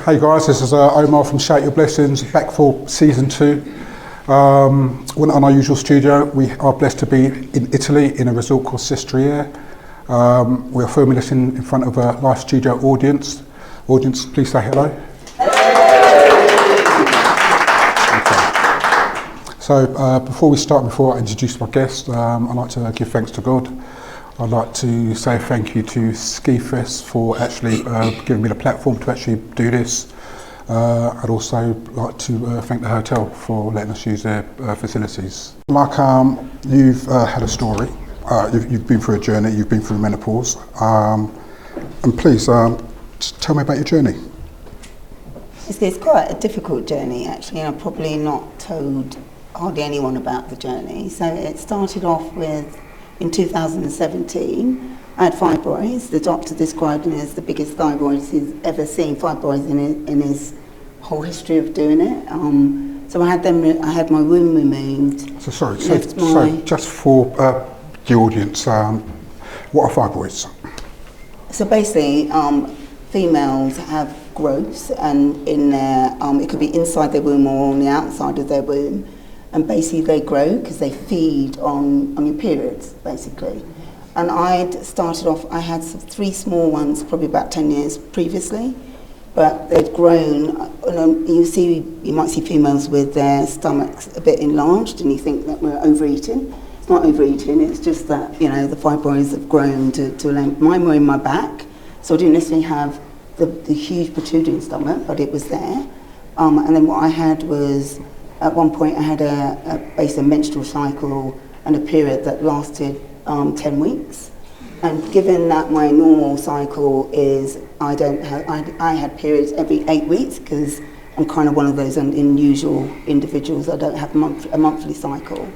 Hey guys, this is Omar from Shout Your Blessings, back for season 2. We're not in our usual studio. We are blessed to be in Italy in a resort called Sypmtoms. We are filming this in front of a live studio audience. Audience, please say hello. Okay. So before I introduce my guest, I'd like to give thanks to God. I'd like to say thank you to Ski Fest for actually giving me the platform to actually do this. I'd also like to thank the hotel for letting us use their facilities. Like you've had a story, you've been through a journey, you've been through menopause, and please tell me about your journey. It's quite a difficult journey actually, and I've probably not told hardly anyone about the journey. So it started off with, in 2017, I had fibroids. The doctor described me as the biggest thyroids he's ever seen, fibroids in his whole history of doing it. So I had my womb removed. So just for the audience, what are fibroids? So basically, females have growths, and in their, it could be inside their womb or on the outside of their womb. And basically they grow because they feed on your periods, basically. And I'd started off, I had 3 small ones probably about 10 years previously, but they'd grown. You might see females with their stomachs a bit enlarged, and you think that we're overeating. It's not overeating, it's just that, the fibroids have grown to a length. Mine were in my back, so I didn't necessarily have the huge protruding stomach, but it was there. And then what I had was, at one point I had a menstrual cycle and a period that lasted 10 weeks. And given that my normal cycle is, I had periods every 8 weeks, because I'm kind of one of those unusual individuals. I don't have a monthly cycle.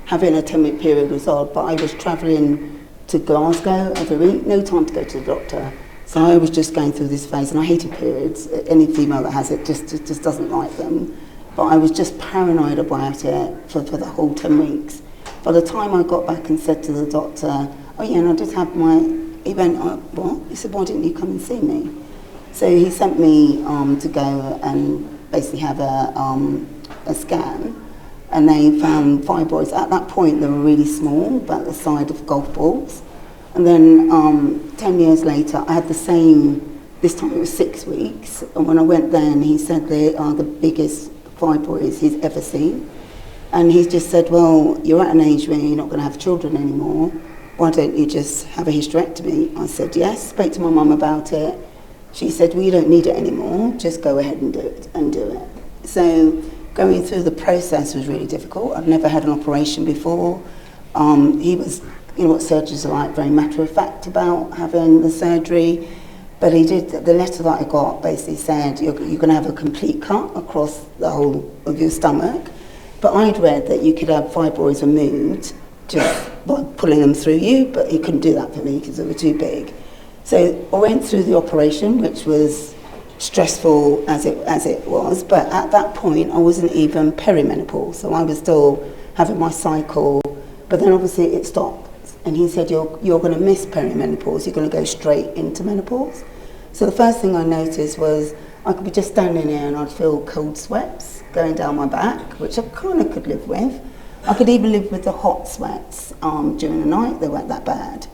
Having a 10-week period was odd, but I was travelling to Glasgow every week, no time to go to the doctor. So I was just going through this phase, and I hated periods. Any female that has it just doesn't like them. But I was just paranoid about it for the whole 10 weeks. By the time I got back and said to the doctor, oh yeah, and I just had he went, what? He said, why didn't you come and see me? So he sent me to go and basically have a scan, and they found fibroids. At that point, they were really small, about the size of golf balls. And then 10 years later, I had the same, this time it was 6 weeks, and when I went then, he said they are the biggest fibroids he's ever seen. And he just said, well, you're at an age where you're not going to have children anymore. Why don't you just have a hysterectomy? I said, yes. Spoke to my mum about it. She said, well, you don't need it anymore. Just go ahead and do it. So going through the process was really difficult. I'd never had an operation before. He was, what surgeons are like, very matter of fact about having the surgery. But he did, the letter that I got basically said, you're going to have a complete cut across the whole of your stomach. But I'd read that you could have fibroids removed just by pulling them through you, but he couldn't do that for me because they were too big. So I went through the operation, which was stressful as it was, but at that point I wasn't even perimenopause, so I was still having my cycle, but then obviously it stopped. And he said, you're going to miss perimenopause, you're going to go straight into menopause. So the first thing I noticed was I could be just standing there and I'd feel cold sweats going down my back, which I kind of could live with. I could even live with the hot sweats during the night, they weren't that bad.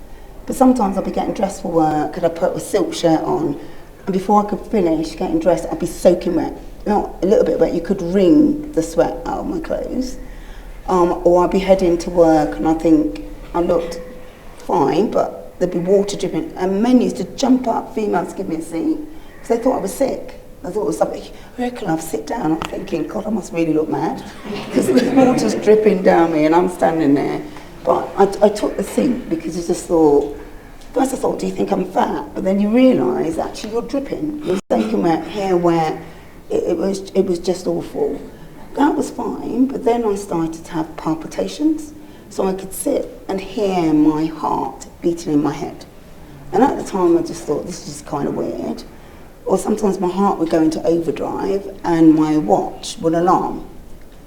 But sometimes I'd be getting dressed for work and I'd put a silk shirt on, and before I could finish getting dressed, I'd be soaking wet. Not a little bit wet, you could wring the sweat out of my clothes. Or I'd be heading to work and I think I looked fine, but there'd be water dripping, and men used to jump up, females to give me a seat, because they thought I was sick. I thought it was something, where can I sit down? I'm thinking, God, I must really look mad, because the water's dripping down me and I'm standing there. But I took the seat because I just thought, first I thought, do you think I'm fat? But then you realise, actually, you're dripping. You're soaking wet, hair wet. It was just awful. That was fine, but then I started to have palpitations. So I could sit and hear my heart beating in my head. And at the time I just thought, this is kind of weird. Or sometimes my heart would go into overdrive and my watch would alarm.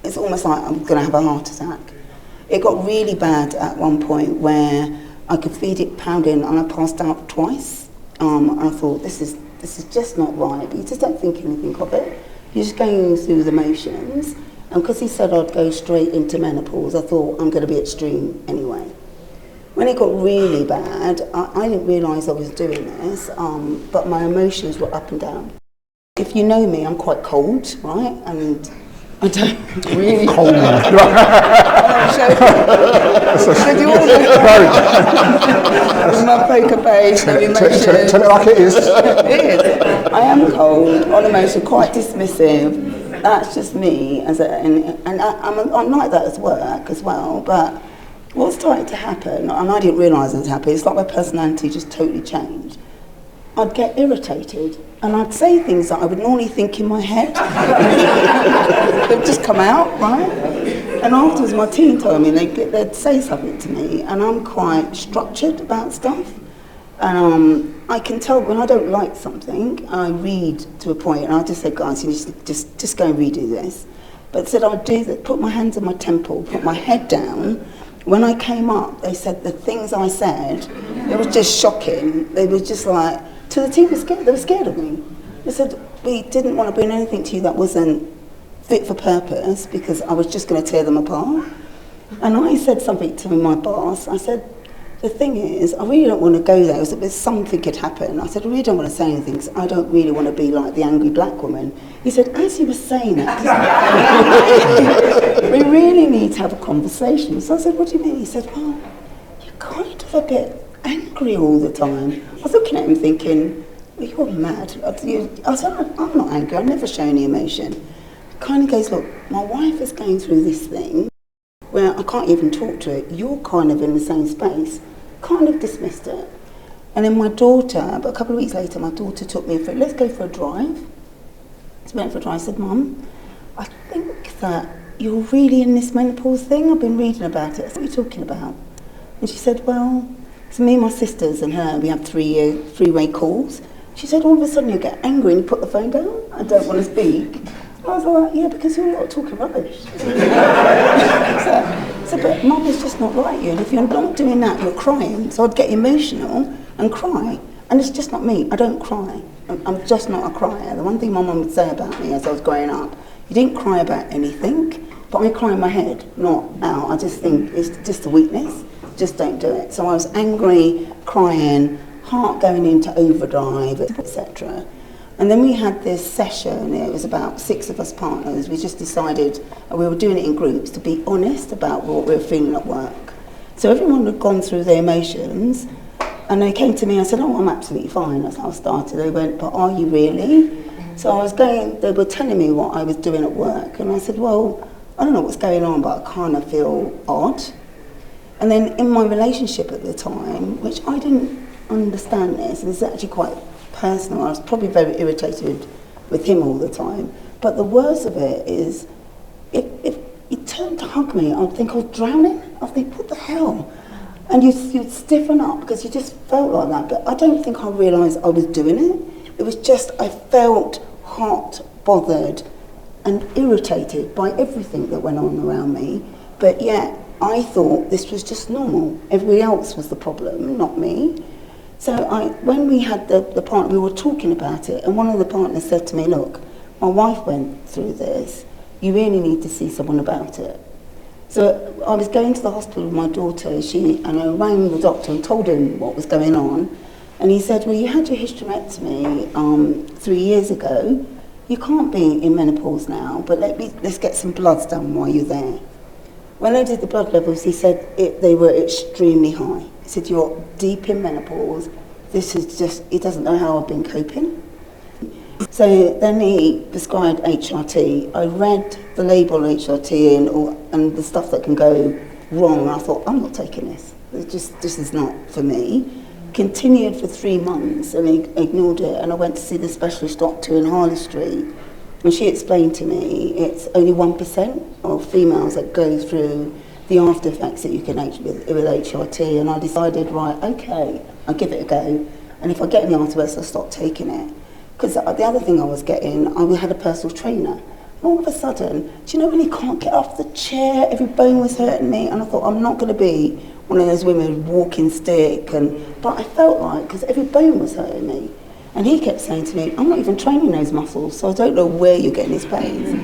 It's almost like I'm going to have a heart attack. It got really bad at one point where I could feel it pounding and I passed out twice. And I thought, this this is just not right, but you just don't think anything of it. You're just going through the motions. And because he said I'd go straight into menopause, I thought I'm going to be extreme anyway. When it got really bad, I didn't realise I was doing this, but my emotions were up and down. If you know me, I'm quite cold, right? And I don't really... Cold. So do all with my poker face, no emotions. Tell it like it is. It is. I am cold, on emotion, quite dismissive. That's just me, and I'm like that at work as well, but what started to happen, and I didn't realise it was happening, it's like my personality just totally changed. I'd get irritated, and I'd say things that I would normally think in my head. They'd just come out, right? And afterwards my team told me they'd say something to me, and I'm quite structured about stuff. And I can tell when I don't like something, I read to a point, and I just say, guys, you need to just go and redo this. But said I'd do that, put my hands on my temple, put my head down. When I came up, they said the things I said, it was just shocking. They were just like, to the team, they were scared of me. They said, we didn't want to bring anything to you that wasn't fit for purpose, because I was just going to tear them apart. And I said something to my boss. I said, the thing is, I really don't want to go there. If something could happen, I said, I really don't want to say anything, because I don't really want to be like the angry black woman. He said, as you were saying it, we really need to have a conversation. So I said, what do you mean? He said, well, you're kind of a bit angry all the time. I was looking at him thinking, well, you're mad. I said, I'm not angry, I never show any emotion. He kind of goes, look, my wife is going through this thing where I can't even talk to it. You're kind of in the same space. Kind of dismissed it. And then my daughter, but a couple of weeks later, my daughter took me for, let's go for a drive. So we went for a drive. I said, Mum, I think that you're really in this menopause thing. I've been reading about it. I said, what are you talking about? And she said, well, it's me and my sisters and her, we have three-way calls. She said, all of a sudden you get angry and you put the phone down. I don't want to speak. I was like, yeah, because you're not talking rubbish. So, but Mum is just not like you, and if you're not doing that, you're crying. So I'd get emotional and cry, and it's just not me. I don't cry. I'm just not a crier. The one thing my mum would say about me as I was growing up, you didn't cry about anything, but I cry in my head, not out. I just think it's just a weakness. Just don't do it. So I was angry, crying, heart going into overdrive, etc. And then we had this session, it was about 6 of us partners. We just decided, we were doing it in groups, to be honest about what we were feeling at work. So everyone had gone through their emotions, and they came to me, I said, oh, I'm absolutely fine. That's how I started. They went, but are you really? So I was going, they were telling me what I was doing at work, and I said, well, I don't know what's going on, but I kind of feel odd. And then in my relationship at the time, which I didn't understand this, and it's actually quite personal, I was probably very irritated with him all the time. But the worst of it is, if he turned to hug me, I'd think I was drowning. I'd think, what the hell? And you'd stiffen up because you just felt like that. But I don't think I realised I was doing it. It was just, I felt hot, bothered and irritated by everything that went on around me. But yet, I thought this was just normal. Everybody else was the problem, not me. So when we had the partner, we were talking about it, and one of the partners said to me, look, my wife went through this. You really need to see someone about it. So I was going to the hospital with my daughter, and I rang the doctor and told him what was going on. And he said, well, you had your hysterectomy 3 years ago. You can't be in menopause now, but let's get some bloods done while you're there. When I did the blood levels, he said they were extremely high. He said, you're deep in menopause. This is just, he doesn't know how I've been coping. So then he prescribed HRT. I read the label on HRT and the stuff that can go wrong. And I thought, I'm not taking this. This is not for me. Continued for 3 months and he ignored it. And I went to see the specialist doctor in Harley Street. And she explained to me it's only 1% of females that go through the after effects that you can with HRT. And I decided, right, okay, I'll give it a go. And if I get any afterwards, I'll stop taking it. Because the other thing I was getting, I had a personal trainer. And all of a sudden, do you know when you can't get off the chair, every bone was hurting me? And I thought, I'm not going to be one of those women with walking stick. But I felt like, because every bone was hurting me. And he kept saying to me, I'm not even training those muscles, so I don't know where you're getting these pains.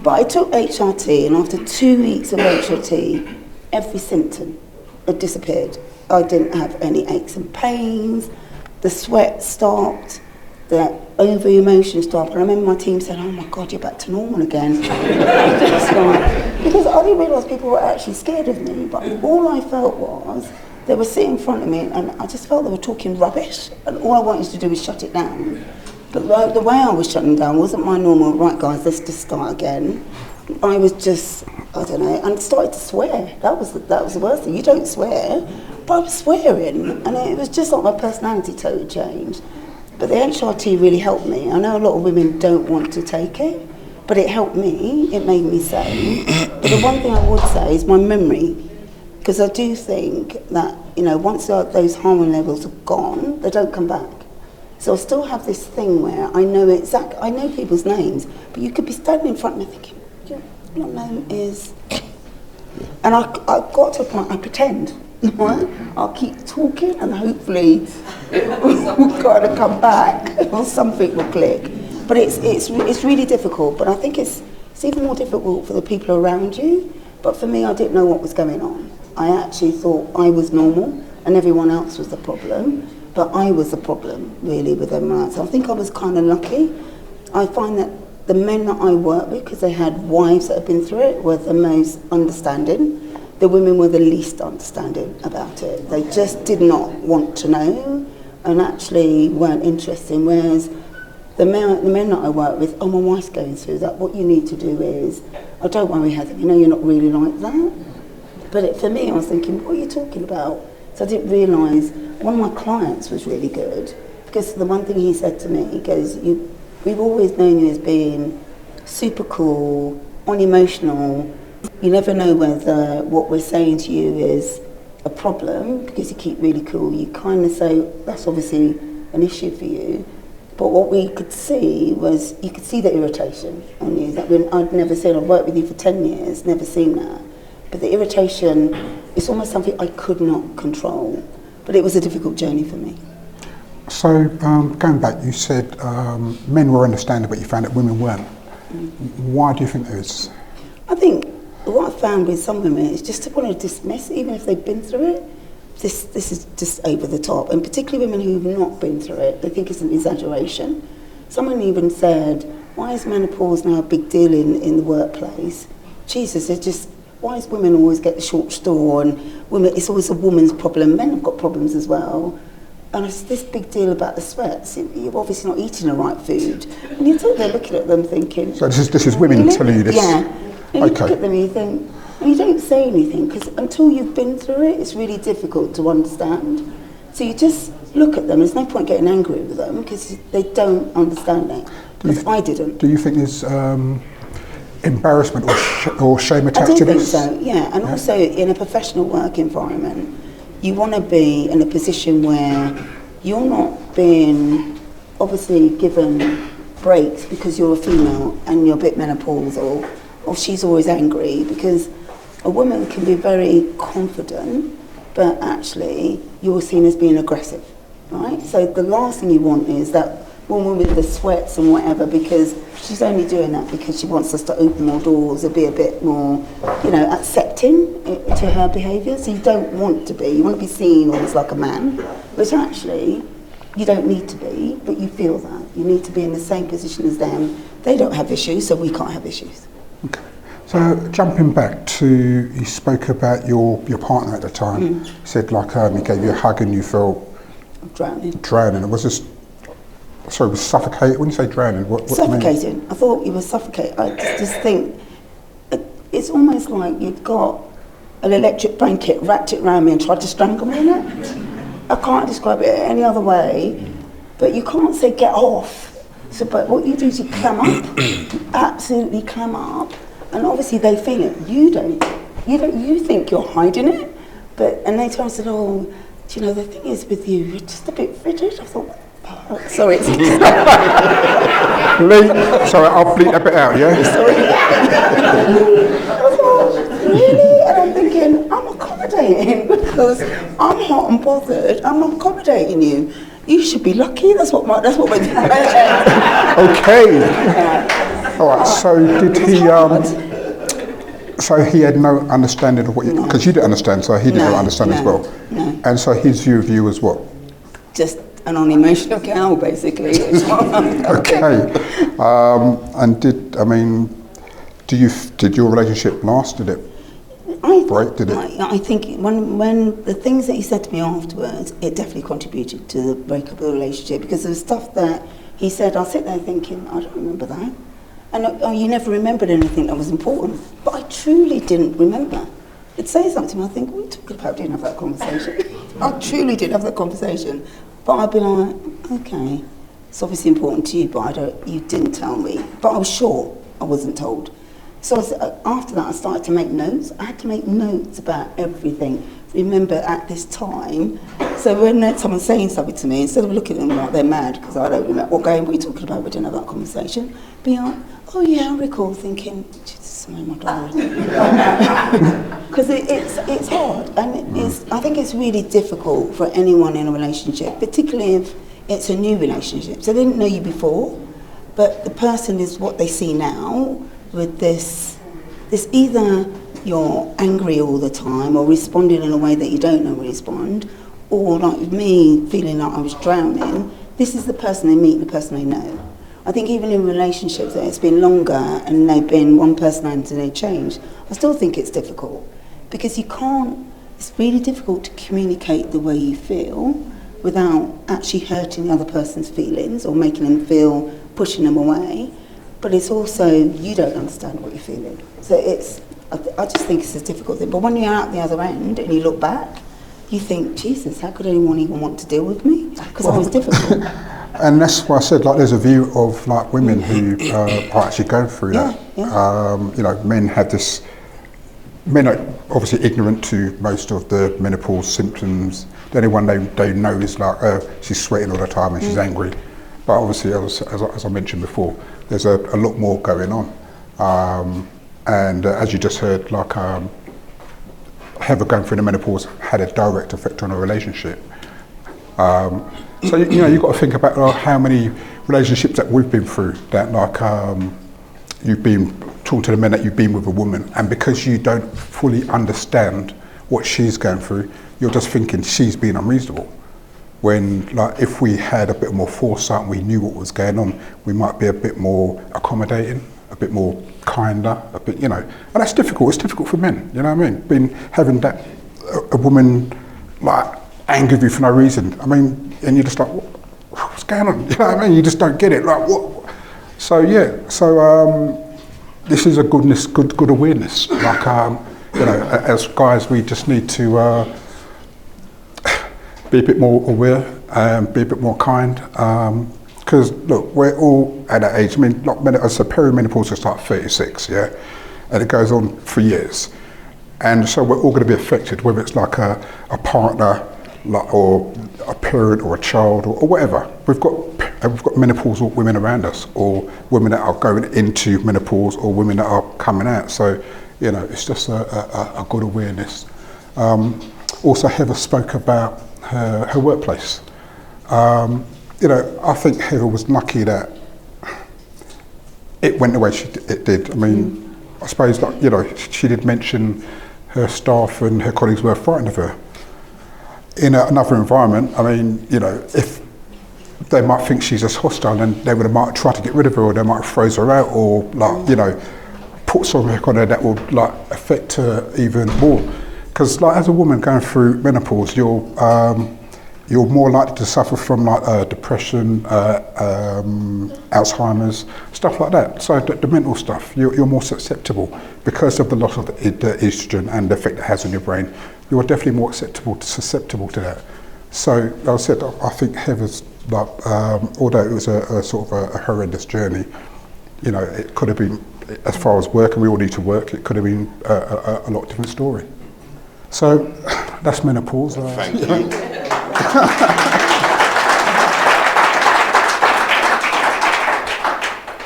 But I took HRT, and after 2 weeks of HRT, every symptom had disappeared. I didn't have any aches and pains, the sweat stopped, the over-emotion stopped. And I remember my team said, oh my God, you're back to normal again. Because I didn't realise people were actually scared of me, but all I felt was, they were sitting in front of me, and I just felt they were talking rubbish, and all I wanted to do was shut it down. But the way I was shutting down wasn't my normal, right guys, let's just start again. I was just, I don't know, and started to swear. That was the worst thing. You don't swear, but I was swearing, and it was just like my personality totally changed. But the HRT really helped me. I know a lot of women don't want to take it, but it helped me, it made me sane. But the one thing I would say is my memory. Because I do think that, you know, once those hormone levels are gone, they don't come back. So I still have this thing where I know people's names, but you could be standing in front of me thinking, your name is... And I got to a point, I pretend, right? I'll keep talking and hopefully it will kind of come back or something will click. But it's really difficult, but I think it's even more difficult for the people around you. But for me, I didn't know what was going on. I actually thought I was normal and everyone else was the problem, but I was the problem, really, with everyone else. I think I was kind of lucky. I find that the men that I work with, because they had wives that had been through it, were the most understanding. The women were the least understanding about it. They just did not want to know and actually weren't interested, whereas the men that I work with, oh, my wife's going through that, what you need to do is, oh, don't worry, Heather, you know you're not really like that. But for me, I was thinking, what are you talking about? So I didn't realise, one of my clients was really good, because the one thing he said to me, he goes, we've always known you as being super cool, unemotional. You never know whether what we're saying to you is a problem, because you keep really cool. You kind of say, that's obviously an issue for you. But what we could see was, you could see the irritation on you. That when I'd never seen, I've worked with you for 10 years, never seen that. But the irritation, it's almost something I could not control. But it was a difficult journey for me. So, going back, you said men were understanding, but you found that women weren't. Why do you think that is? I think what I found with some women is just to want to dismiss, even if they've been through it, this is just over the top. And particularly women who've not been through it, they think it's an exaggeration. Someone even said, why is menopause now a big deal in the workplace? Jesus, it's just, why is women always get the short straw, and women, it's always a woman's problem. Men have got problems as well. And it's this big deal about the sweats. You're obviously not eating the right food. And you're there looking at them thinking... So this is women really? telling you this? Yeah. And you look at them and you think, and you don't say anything, because until you've been through it, it's really difficult to understand. So you just look at them. There's no point getting angry with them, because they don't understand it. Because I didn't. Do you think there's embarrassment or shame attached to this? I do think so, yeah. And also in a professional work environment, you want to be in a position where you're not being obviously given breaks because you're a female and you're a bit menopausal, or she's always angry, because a woman can be very confident, but actually you're seen as being aggressive, right? So the last thing you want is that woman with the sweats and whatever, because she's only doing that because she wants us to open more doors or be a bit more, you know, accepting to her behaviour. So you don't want to be. You want to be seen almost like a man, which actually you don't need to be, but you feel that. You need to be in the same position as them. They don't have issues, so we can't have issues. Okay. So jumping back to, you spoke about your partner at the time. You said like he gave you a hug and you felt drowning. It was just, sorry, was suffocating. When you say drowning, what suffocating. I thought you were suffocating. I just think it's almost like you'd got an electric blanket, wrapped it around me and tried to strangle me in it. I can't describe it any other way, but you can't say get off. So, but what you do is you clam up, absolutely clam up, and obviously they feel it. You don't. You think you're hiding it, and they tell us that, oh, do you know, the thing is with you, you're just a bit frigid. I thought, oh, sorry, it's sorry, I'll bleep that bit out, yeah? Sorry. I thought, really? And I'm thinking, I'm accommodating because I'm hot and bothered. I'm not accommodating you. You should be lucky. That's what we're doing. Okay. All right. So did he? So he had no understanding of what you, because you didn't understand, so he didn't understand as well. No. And so his view of you was what? Just an unemotional cow, basically. Okay. And did your relationship last? Did it break? Did it? I think when the things that he said to me afterwards, it definitely contributed to the breakup of the relationship, because there was stuff that he said, I'll sit there thinking, I don't remember that. And you never remembered anything that was important. But I truly didn't remember. It'd say something to me, I think, what are you talking about? I didn't have that conversation. I truly didn't have that conversation. But I'd be like, okay, it's obviously important to you, but you didn't tell me. But I was sure I wasn't told. So after that, I started to make notes. I had to make notes about everything. Remember at this time. So when someone's saying something to me, instead of looking at them like they're mad, because I don't remember, or going, what are you talking about? We didn't have that conversation. Be like, oh yeah, I recall thinking, Jesus, my diary. Because it's hard, and I think it's really difficult for anyone in a relationship, particularly if it's a new relationship. So they didn't know you before, but the person is what they see now with this either you're angry all the time or responding in a way that you don't know how to respond, or like with me feeling like I was drowning. This is the person they meet, the person they know. I think even in relationships that it's been longer and they've been one personality and they change, I still think it's difficult, because it's really difficult to communicate the way you feel without actually hurting the other person's feelings or making them feel, pushing them away. But it's also, you don't understand what you're feeling. So I just think it's a difficult thing. But when you're out the other end and you look back, you think, Jesus, how could anyone even want to deal with me? Because I was difficult. And that's why I said, like, there's a view of like women who are actually going through that. Yeah. Men have this. Men are obviously ignorant to most of the menopause symptoms. The only one they know is like, she's sweating all the time and she's angry. But obviously, as I mentioned before, there's a lot more going on. And as you just heard, like Heather going through the menopause had a direct effect on her relationship. So you've got to think about how many relationships that we've been through, that like you've been talking to the men that you've been with a woman, and because you don't fully understand what she's going through, you're just thinking she's being unreasonable. When like if we had a bit more foresight and we knew what was going on, we might be a bit more accommodating, a bit more kinder, a bit, and that's difficult. It's difficult for men, you know what I mean? Having that a woman like angry with you for no reason. I mean, and you're just like, what's going on? You know what I mean? You just don't get it. Like what? So yeah. So this is a good awareness. Like as guys, we just need to be a bit more aware and be a bit more kind. Because look, we're all at that age. I mean, as a perimenopause will start at 36, yeah, and it goes on for years. And so we're all going to be affected, whether it's like a partner, or a parent, or a child, or whatever. We've got menopausal women around us, or women that are going into menopause, or women that are coming out. So, it's just a good awareness. Also, Heather spoke about her workplace. I think Heather was lucky that it went the way it did. I mean, I suppose she did mention her staff and her colleagues were frightened of her. In another environment, I mean, if they might think she's just hostile, and they might try to get rid of her, or they might froze her out, or put something on her that will affect her even more. Because as a woman going through menopause, you're more likely to suffer from depression, Alzheimer's, stuff like that. So the mental stuff, you're more susceptible because of the loss of the estrogen and the effect it has on your brain. You're definitely more susceptible to that. So as I said, I think Heather's although it was a sort of a horrendous journey, it could have been, as far as work, and we all need to work, it could have been a lot different story. So that's menopause. Thank you.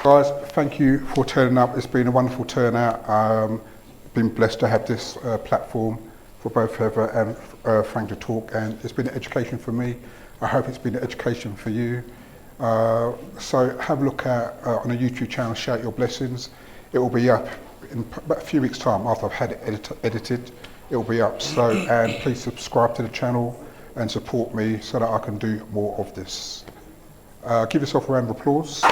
Guys, thank you for turning up. It's been a wonderful turnout. Been blessed to have this platform for both Heather and Frank to talk, and it's been an education for me. I hope it's been an education for you. So have a look at on a YouTube channel, Shout Your Blessings. It will be up in about a few weeks' time after I've had it edited. It will be up. So, and please subscribe to the channel and support me so that I can do more of this. Give yourself a round of applause.